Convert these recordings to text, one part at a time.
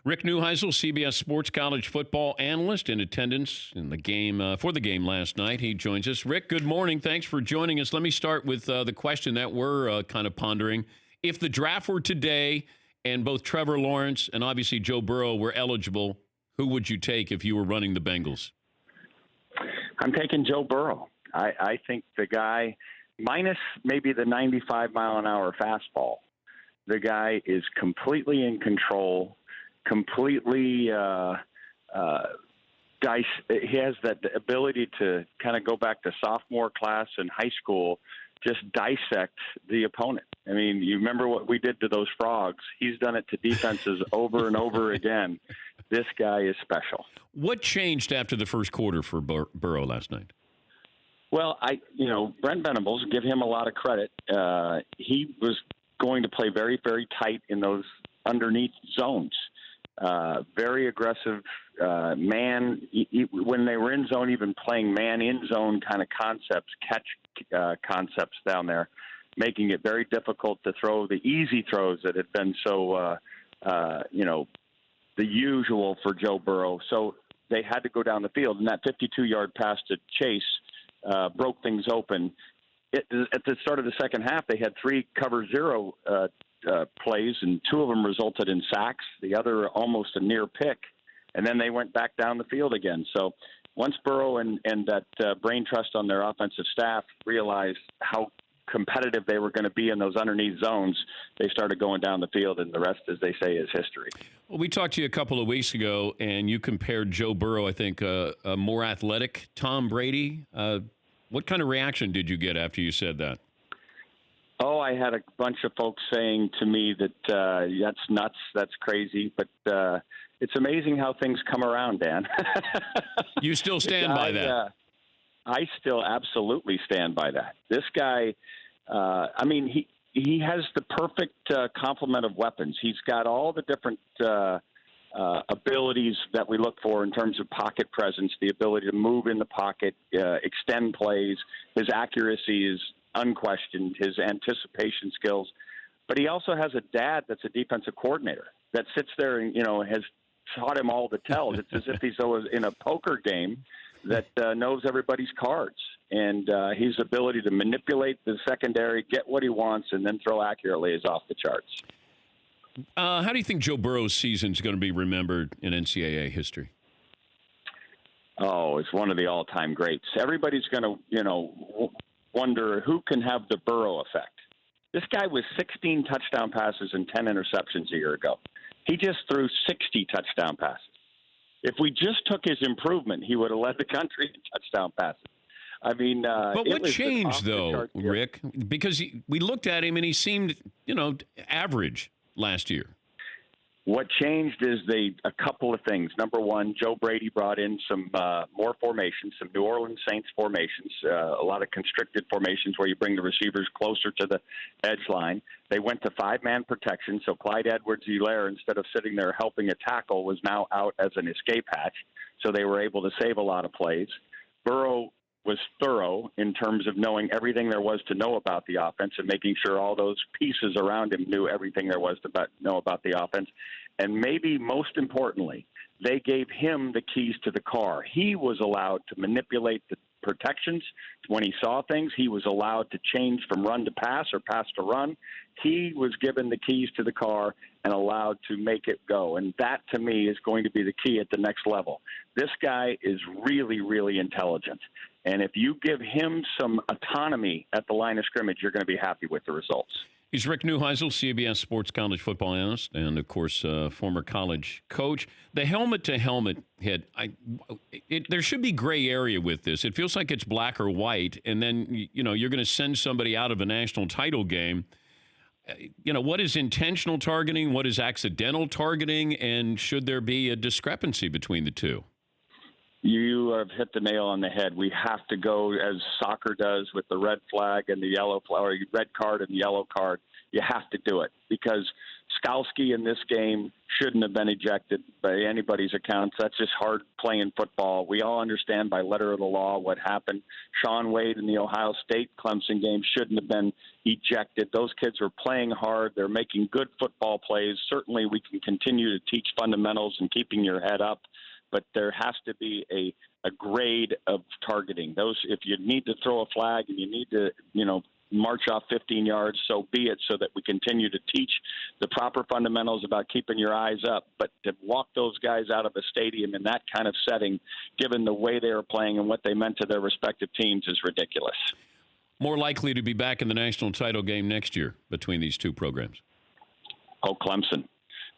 Rick Neuheisel, CBS Sports college football analyst, in attendance in the game for the game last night. He joins us. Rick, good morning. Thanks for joining us. Let me start with the question that we're kind of pondering. If the draft were today and both Trevor Lawrence and obviously Joe Burrow were eligible, who would you take if you were running the Bengals? I'm taking Joe Burrow. I think the guy, minus maybe the 95-mile-an-hour fastball, the guy is completely in control. Completely he has that ability to kind of go back to sophomore class in high school, just dissect the opponent. I mean, you remember what we did to those frogs. He's done it to defenses over and over again. This guy is special. What changed after the first quarter for Burrow last night? Well, Brent Venables, give him a lot of credit. He was going to play very, very tight in those underneath zones. Very aggressive man. When they were in zone, even playing man in zone kind of concepts, catch concepts down there, making it very difficult to throw the easy throws that had been so, the usual for Joe Burrow. So they had to go down the field, and that 52-yard pass to Chase broke things open. At the start of the second half, they had 3 cover zero plays, and 2 of them resulted in sacks. The other almost a near pick, and then they went back down the field again. So once Burrow and that brain trust on their offensive staff realized how competitive they were going to be in those underneath zones, they started going down the field, and the rest, as they say, is history. Well, we talked to you a couple of weeks ago, and you compared Joe Burrow, I think, a more athletic Tom Brady. What kind of reaction did you get after you said that? Oh, I had a bunch of folks saying to me that that's nuts, that's crazy, but it's amazing how things come around, Dan. You still stand by that? I still absolutely stand by that. This guy, he has the perfect complement of weapons. He's got all the different abilities that we look for in terms of pocket presence, the ability to move in the pocket, extend plays. His accuracy is unquestioned, his anticipation skills. But he also has a dad that's a defensive coordinator that sits there and, has taught him all the tells. It's as if he's always in a poker game that knows everybody's cards. And his ability to manipulate the secondary, get what he wants, and then throw accurately is off the charts. How do you think Joe Burrow's season is going to be remembered in NCAA history? Oh, it's one of the all-time greats. Everybody's going to, wonder who can have the Burrow effect. This guy was 16 touchdown passes and 10 interceptions a year ago. He just threw 60 touchdown passes. If we just took his improvement, he would have led the country in touchdown passes. I mean, but what changed, though, Rick? Because we looked at him and he seemed, average last year. What changed is a couple of things. Number one, Joe Brady brought in some more formations, some New Orleans Saints formations, a lot of constricted formations where you bring the receivers closer to the edge line. They went to 5-man protection, so Clyde Edwards-Helaire, instead of sitting there helping a tackle, was now out as an escape hatch, so they were able to save a lot of plays. Burrow was thorough in terms of knowing everything there was to know about the offense and making sure all those pieces around him knew everything there was to know about the offense. And maybe most importantly, they gave him the keys to the car. He was allowed to manipulate the protections. When he saw things, he was allowed to change from run to pass or pass to run. He was given the keys to the car and allowed to make it go. And that, to me, is going to be the key at the next level. This guy is really, really intelligent. And if you give him some autonomy at the line of scrimmage, you're going to be happy with the results. He's Rick Neuheisel, CBS Sports college football analyst, and, of course, former college coach. The helmet-to-helmet hit, there should be gray area with this. It feels like it's black or white, and then, you're going to send somebody out of a national title game. What is intentional targeting? What is accidental targeting? And should there be a discrepancy between the two? You have hit the nail on the head. We have to go as soccer does with the red flag and the yellow flag, or red card and the yellow card. You have to do it because Skalski in this game shouldn't have been ejected by anybody's accounts. That's just hard playing football. We all understand by letter of the law what happened. Sean Wade in the Ohio State-Clemson game shouldn't have been ejected. Those kids are playing hard. They're making good football plays. Certainly we can continue to teach fundamentals and keeping your head up, but there has to be a grade of targeting. If you need to throw a flag and you need to, march off 15 yards, so be it, so that we continue to teach the proper fundamentals about keeping your eyes up. But to walk those guys out of a stadium in that kind of setting, given the way they are playing and what they meant to their respective teams, is ridiculous. More likely to be back in the national title game next year between these two programs? Oh, Clemson.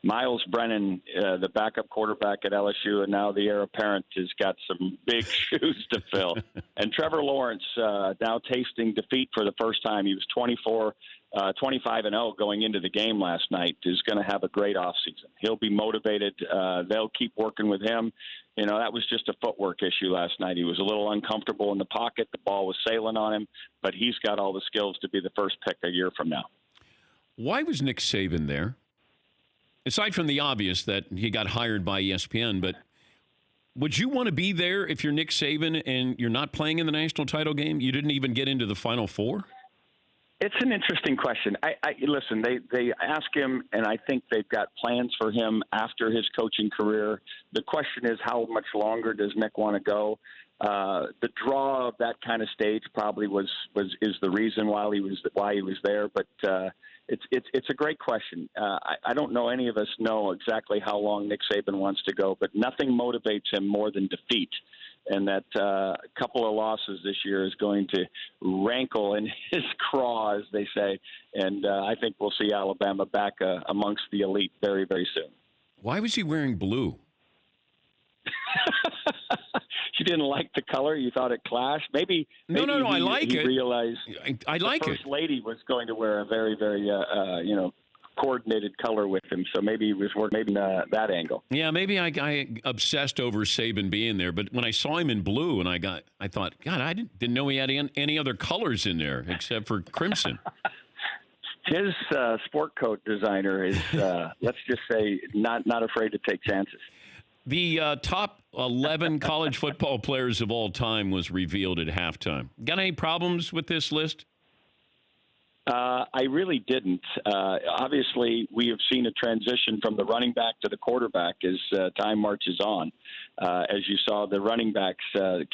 Miles Brennan, the backup quarterback at LSU, and now the heir apparent, has got some big shoes to fill. And Trevor Lawrence, now tasting defeat for the first time. He was 25-0 going into the game last night, is going to have a great offseason. He'll be motivated. They'll keep working with him. That was just a footwork issue last night. He was a little uncomfortable in the pocket. The ball was sailing on him, but he's got all the skills to be the first pick a year from now. Why was Nick Saban there? Aside from the obvious that he got hired by ESPN, but would you want to be there if you're Nick Saban and you're not playing in the national title game? You didn't even get into the Final Four? It's an interesting question. Listen, they ask him, and I think they've got plans for him after his coaching career. The question is, how much longer does Nick want to go? The draw of that kind of stage probably is the reason why he was there. But it's a great question. I don't know, any of us know exactly how long Nick Saban wants to go, but nothing motivates him more than defeat. And that couple of losses this year is going to rankle in his craw, as they say. And I think we'll see Alabama back amongst the elite very, very soon. Why was he wearing blue? You didn't like the color? You thought it clashed? Maybe No, I like it. Realized I like the it. First Lady was going to wear a very, very, coordinated color with him, so maybe he was working that angle. Yeah, maybe I obsessed over Saban being there, but when I saw him in blue, and I thought, God, I didn't know he had any other colors in there except for crimson. His sport coat designer is, let's just say, not afraid to take chances. The top 11 college football players of all time was revealed at halftime. Got any problems with this list? I really didn't. Obviously, we have seen a transition from the running back to the quarterback as time marches on. As you saw, the running backs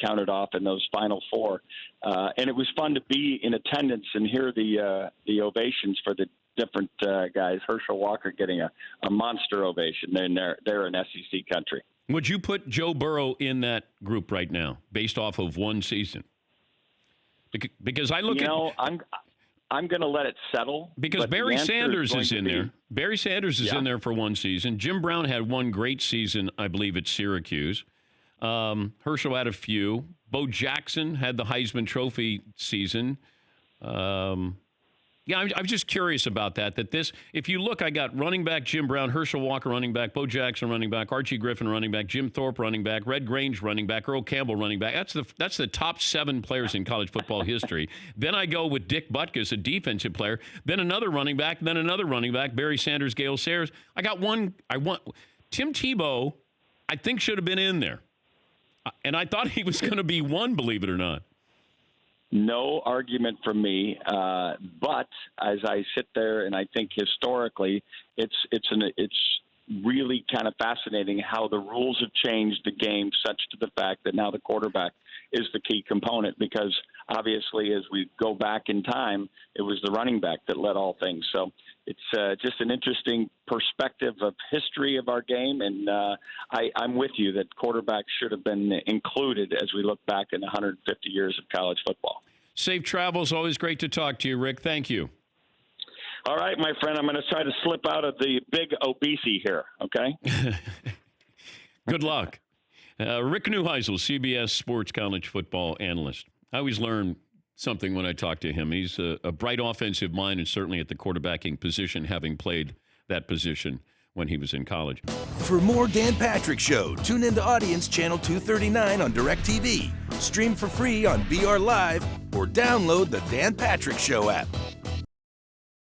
counted off in those final four. And it was fun to be in attendance and hear the ovations for the different guys. Herschel Walker getting a monster ovation. They're in SEC country. Would you put Joe Burrow in that group right now, based off of one season? Because I look I'm going to let it settle. Because Barry Sanders is in there. Barry Sanders is in there for one season. Jim Brown had one great season, I believe, at Syracuse. Herschel had a few. Bo Jackson had the Heisman Trophy season. I'm just curious about that. If you look, I got running back Jim Brown, Herschel Walker running back, Bo Jackson running back, Archie Griffin running back, Jim Thorpe running back, Red Grange running back, Earl Campbell running back. That's the top 7 players in college football history. Then I go with Dick Butkus, a defensive player, then another running back, Barry Sanders, Gale Sayers. Tim Tebow, I think, should have been in there. And I thought he was going to be one, believe it or not. No argument from me, but as I sit there and I think historically, it's really kind of fascinating how the rules have changed the game such to the fact that now the quarterback is the key component, because obviously as we go back in time, it was the running back that led all things. So it's just an interesting perspective of history of our game, and I'm with you that quarterbacks should have been included as we look back in 150 years of college football. Safe travels. Always great to talk to you, Rick. Thank you. All right, my friend, I'm going to try to slip out of the big obesity here, okay? Good luck. Rick Neuheisel, CBS Sports College Football Analyst. I always learn something when I talk to him. He's a bright offensive mind, and certainly at the quarterbacking position, having played that position when he was in college. For more Dan Patrick Show, tune into Audience Channel 239 on DirecTV. Stream for free on BR Live or download the Dan Patrick Show app.